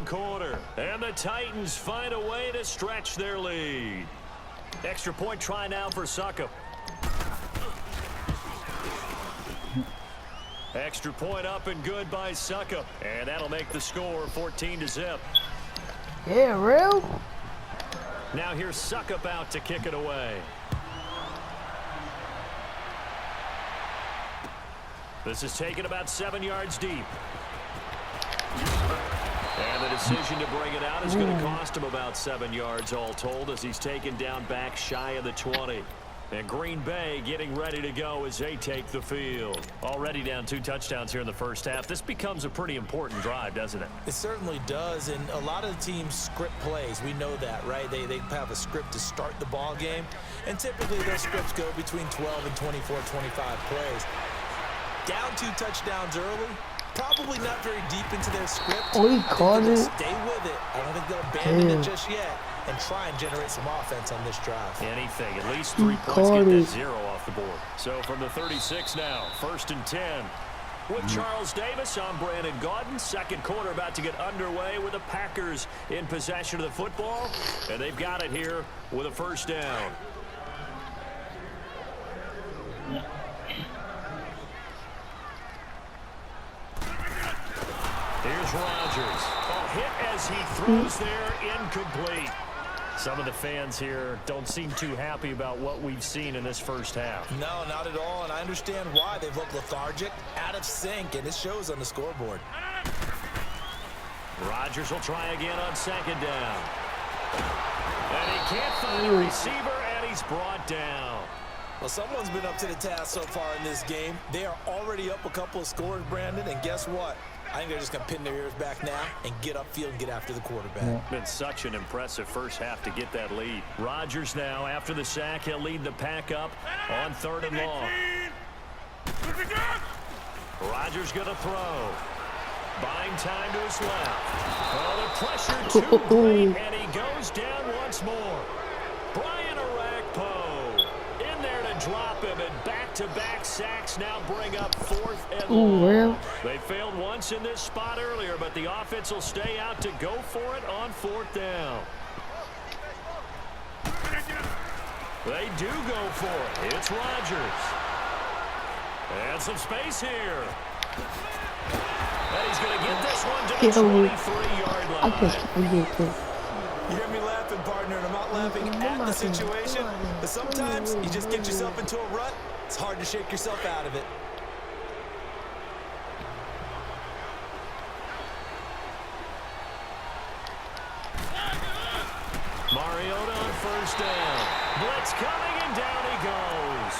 quarter. And the Titans find a way to stretch their lead. Extra point try now for Succop. Extra point up and good by Succop. And that'll make the score 14-0. Yeah, real. Now here's Succop out to kick it away. This is taken about 7 yards deep. And the decision to bring it out is going to cost him about 7 yards all told as he's taken down back shy of the 20. And Green Bay getting ready to go as they take the field. Already down 2 touchdowns here in the first half. This becomes a pretty important drive, doesn't it? It certainly does, and a lot of the teams script plays. We know that, right? They have a script to start the ball game, and typically those scripts go between 12 and 24, 25 plays. Down 2 touchdowns early, probably not very deep into their script. Oh, he caught it. Stay with it. I don't think they'll abandon it just yet and try and generate some offense on this drive. Anything, at least 3 points, get that 0 off the board. So from the 36 now, 1st and 10. With Charles Davis, I'm Brandon Gaudin. Second quarter about to get underway with the Packers in possession of the football. And they've got it here with a first down. Here's Rodgers. A hit as he throws there, incomplete. Some of the fans here don't seem too happy about what we've seen in this first half. No, not at all, and I understand why. They've looked lethargic, out of sync, and it shows on the scoreboard. Rodgers will try again on 2nd down. And he can't find a receiver, and he's brought down. Well, someone's been up to the task so far in this game. They are already up a couple of scores, Brandon, and guess what? I think they're just going to pin their ears back now and get upfield and get after the quarterback. Yeah. Been such an impressive first half to get that lead. Rodgers now, after the sack, he'll lead the pack up on 3rd and long. Rodgers going to throw. Buying time to his left. Oh, the pressure too great, and he goes down once more. Brian Orakpo in there to drop him, and back-to-back sacks now bring up 4th and long. They failed once in this spot earlier, but the offense will stay out to go for it on 4th down. They do go for it. It's Rodgers. And some space here. And he's going to get this one to the 23-yard line. You hear me laughing, partner, and I'm not laughing at the situation, but sometimes you just get yourself into a rut. It's hard to shake yourself out of it. Mariota on 1st down. Blitz coming, and down he goes.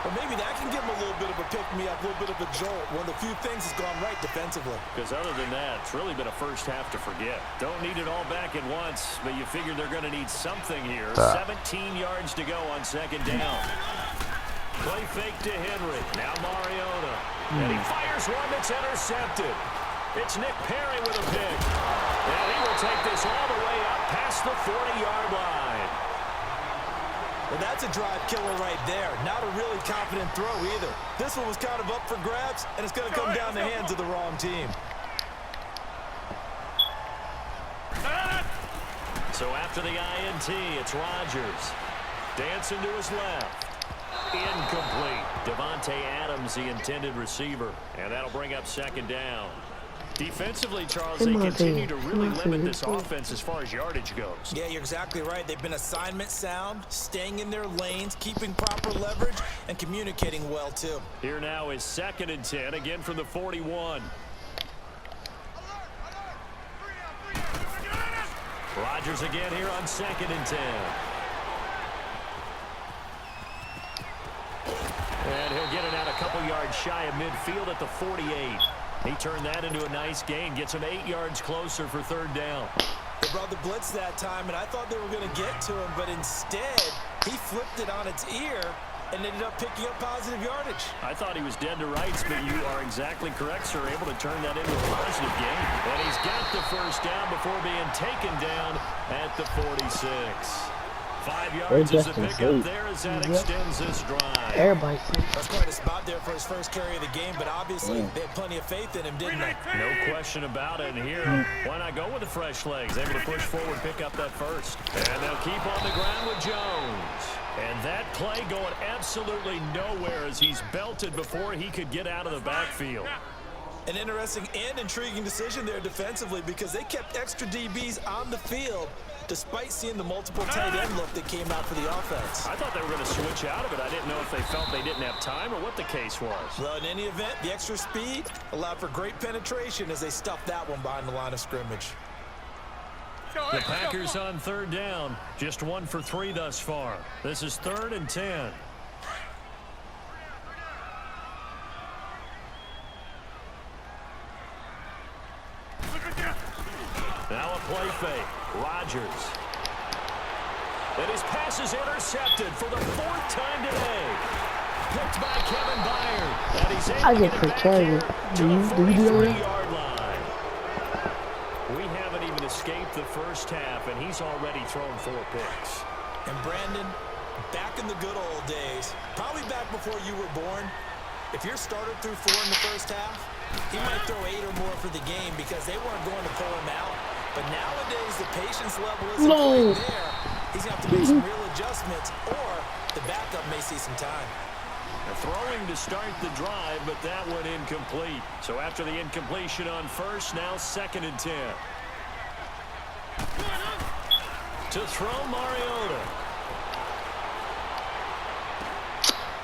Or maybe that can give him a little bit of a pick-me-up, a little bit of a jolt. One of the few things has gone right defensively. Because other than that, it's really been a first half to forget. Don't need it all back at once, but you figure they're going to need something here. 17 yards to go on 2nd down. Play fake to Henry. Now Mariota. And he fires one that's intercepted. It's Nick Perry with a pick. And he will take this all the way up past the 40-yard line. Well, that's a drive killer right there. Not a really confident throw either. This one was kind of up for grabs, and it's going to come down the hands of the wrong team. So after the INT, it's Rodgers. Dancing to his left. Incomplete. Devontae Adams, the intended receiver. And that'll bring up 2nd down. Defensively, Charles, they continue to really limit this offense as far as yardage goes. Yeah, you're exactly right. They've been assignment sound, staying in their lanes, keeping proper leverage, and communicating well, too. Here now is 2nd and 10, again from the 41. Rodgers again here on 2nd and 10. And he'll get it out a couple yards shy of midfield at the 48. He turned that into a nice gain, gets him 8 yards closer for 3rd down. They brought the blitz that time, and I thought they were going to get to him, but instead, he flipped it on its ear and ended up picking up positive yardage. I thought he was dead to rights, but you are exactly correct, sir. Able to turn that into a positive gain. And he's got the first down before being taken down at the 46. 5 Or yards is the Justin pickup Sleep. there as that Yep. extends this drive. Everybody. That's quite a spot there for his first carry of the game, but obviously they had plenty of faith in him, didn't they? No question about it. And here, why not go with the fresh legs? Able to push forward, pick up that first. And they'll keep on the ground with Jones. And that play going absolutely nowhere as he's belted before he could get out of the backfield. An interesting and intriguing decision there defensively because they kept extra DBs on the field despite seeing the multiple tight end look that came out for the offense. I thought they were going to switch out of it. I didn't know if they felt they didn't have time or what the case was. Well, in any event, the extra speed allowed for great penetration as they stuffed that one behind the line of scrimmage. The Packers on 3rd down. Just 1 for 3 thus far. This is 3rd and 10. Now a play fake. Rodgers. And his pass is intercepted for the 4th time today. Picked by Kevin Byard. And he's able I to get get it back here frustrated. to Do the you do that? 43-yard line. We haven't even escaped the first half, and he's already thrown 4 picks. And Brandon, back in the good old days, probably back before you were born, if your starter threw 4 in the first half, he might throw 8 or more for the game because they weren't going to pull him out. But nowadays, the patience level isn't quite there. He's going to have to make some real adjustments, or the backup may see some time. Throwing to start the drive, but that went incomplete. So after the incompletion on first, now 2nd and 10. To throw Mariota.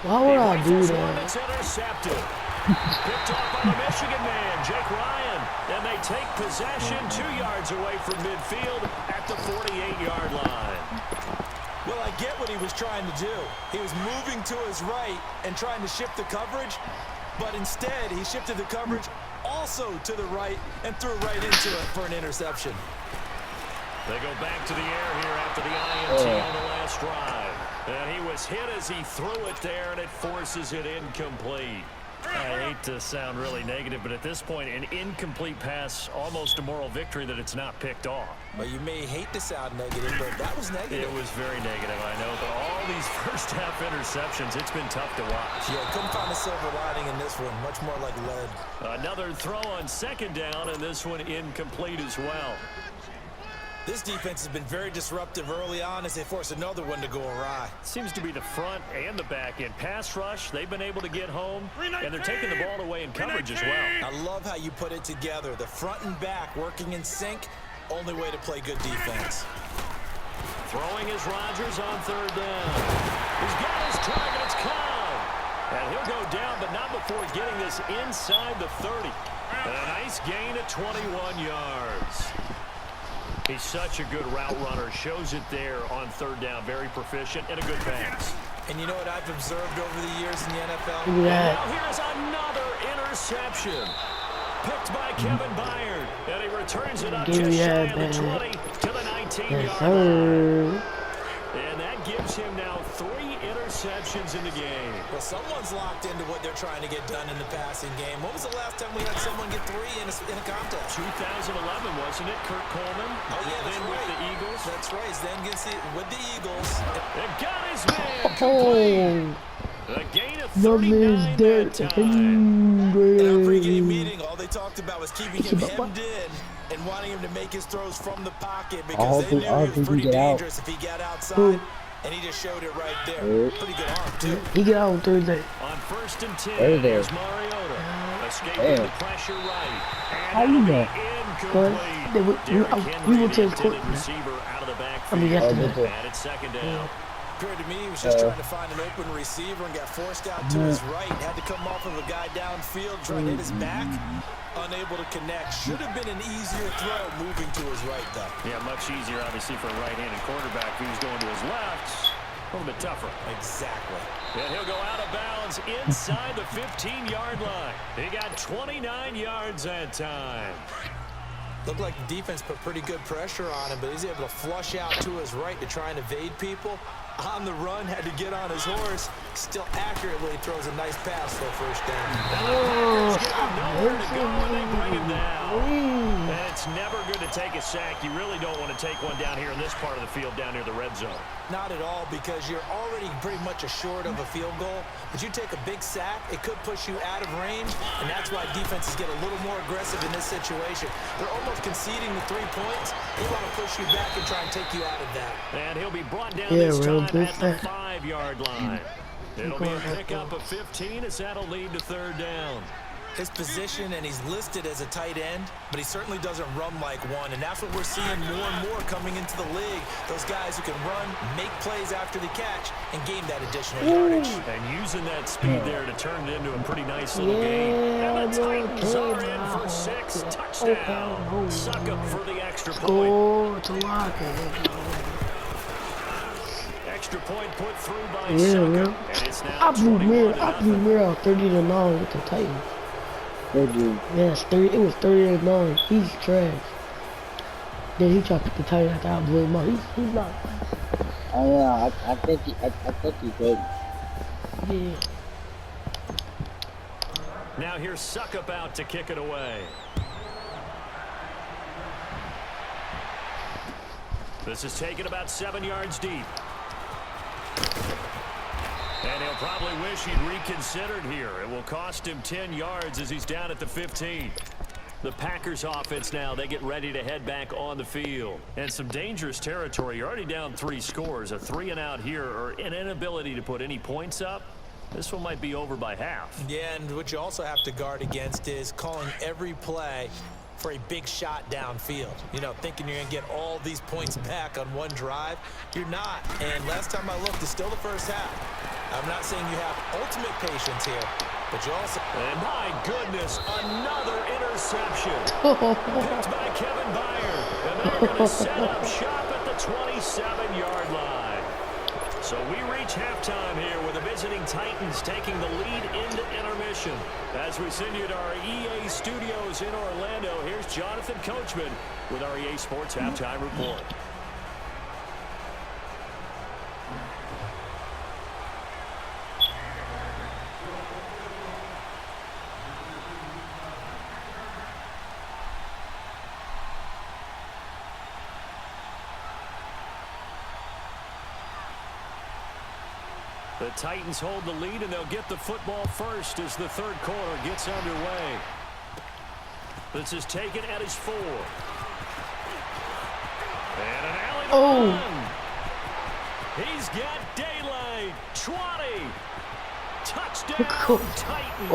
Why would I do One that? that's intercepted. Picked off by the Michigan man, Jake Ryan. And they take possession 2 yards away from midfield at the 48-yard line. Well, I get what he was trying to do. He was moving to his right and trying to shift the coverage, but instead he shifted the coverage also to the right and threw right into it for an interception. They go back to the air here after the INT on the last drive. And he was hit as he threw it there, and it forces it incomplete. I hate to sound really negative, but at this point, an incomplete pass, almost a moral victory that it's not picked off. Well, you may hate to sound negative, but that was negative. It was very negative, I know, but all these first-half interceptions, it's been tough to watch. Yeah, couldn't find a silver lining in this one. Much more like lead. Another throw on 2nd down, and this one incomplete as well. This defense has been very disruptive early on as they force another one to go awry. Seems to be the front and the back end. Pass rush, they've been able to get home, and they're taking the ball away in coverage as well. I love how you put it together. The front and back working in sync, only way to play good defense. Throwing is Rodgers on 3rd down. He's got his target, it's Cobb. And he'll go down, but not before getting this inside the 30. And a nice gain of 21 yards. He's such a good route runner. Shows it there on 3rd down. Very proficient and a good pass. And you know what I've observed over the years in the NFL? Yeah. Now here's another interception. Picked by Kevin Byard. And he returns it up Give just me shy that, of the man. 20 to the 19-yard Yes, line. sir. And that gives him now 3 interceptions in the game. Well, someone's locked into what they're trying to get done in the passing game. When was the last time we had someone get 3 in a contest? 2011, wasn't it? Kurt Coleman. Oh, yeah, that's then right. with the Eagles. That's right. He's then gets it with the Eagles. They got his man complete. Oh, A gain of no 39 man's dead. that time. In our pregame meeting, all they talked about was keeping him hemmed in and wanting him to make his throws from the pocket because they knew he was pretty dangerous if he got outside. And he just showed it right there. Pretty good arm, too. He get out on Thursday. On 1st and 10, There. there's Mariota. Escaping the pressure right. How you know? Incomplete. We went to his Derrick court. Henry, receiver out of the I backfield. mean, yesterday. And it's 2nd down. Appeared to me he was just trying to find an open receiver and got forced out to his right. Had to come off of a guy downfield, trying to hit his back. Unable to connect. Should have been an easier throw moving to his right, though. Yeah, much easier, obviously, for a right-handed quarterback who's going to his left. A little bit tougher. Exactly. And he'll go out of bounds inside the 15-yard line. He got 29 yards that time. Looked like the defense put pretty good pressure on him, but he's able to flush out to his right to try and evade people. On the run, had to get on his horse. Still accurately throws a nice pass for a first down. Oh, Nowhere to go, and they bring him down. Ooh. And it's never good to take a sack. You really don't want to take one down here in this part of the field, down near the red zone. Not at all, because you're already pretty much assured of a field goal. But you take a big sack, it could push you out of range, and that's why defenses get a little more aggressive in this situation. They're almost conceding the 3 points. They want to push you back and try and take you out of that. And he'll be brought down this real time at the good. 5-yard line. It'll be a pickup of 15 as that'll lead to third down. His position, and he's listed as a tight end, but he certainly doesn't run like one, and that's what we're seeing more and more coming into the league. Those guys who can run, make plays after the catch, and gain that additional yardage. And using that speed there to turn it into a pretty nice little game. And the Titans are in for 6. Touchdown. Suck up for the extra point. Score to lock it. Extra point put through by Yeah, Sucker. man. And it's now I blew 21-0. Mir out 30-9 with the Titans. Did you? Yes, it was 30-9. He's trash. Then he tried to put the Titans after I blew him out. He's not. Oh yeah, I think he did. Yeah. Now here's Suckup out to kick it away. This is taken about 7 yards deep. And he'll probably wish he'd reconsidered here. It will cost him 10 yards as he's down at the 15. The Packers offense now, they get ready to head back on the field. And some dangerous territory. You're already down 3 scores. A 3-and-out here, or an inability to put any points up. This one might be over by half. Yeah, and what you also have to guard against is calling every play for a big shot downfield. You know, thinking you're going to get all these points back on one drive. You're not. And last time I looked, it's still the first half. I'm not saying you have ultimate patience here, but you also... And my goodness, another interception. Picked by Kevin Byard. And they're going to set up shop at the 27-yard line. So we reach halftime here with the visiting Titans taking the lead into intermission. As we send you to our EA studios in Orlando, here's Jonathan Coachman with our EA Sports Halftime Report. The Titans hold the lead, and they'll get the football first as the third quarter gets underway. This is taken at his 4. And an alley to run. He's got daylight. 20. Touchdown, Titans.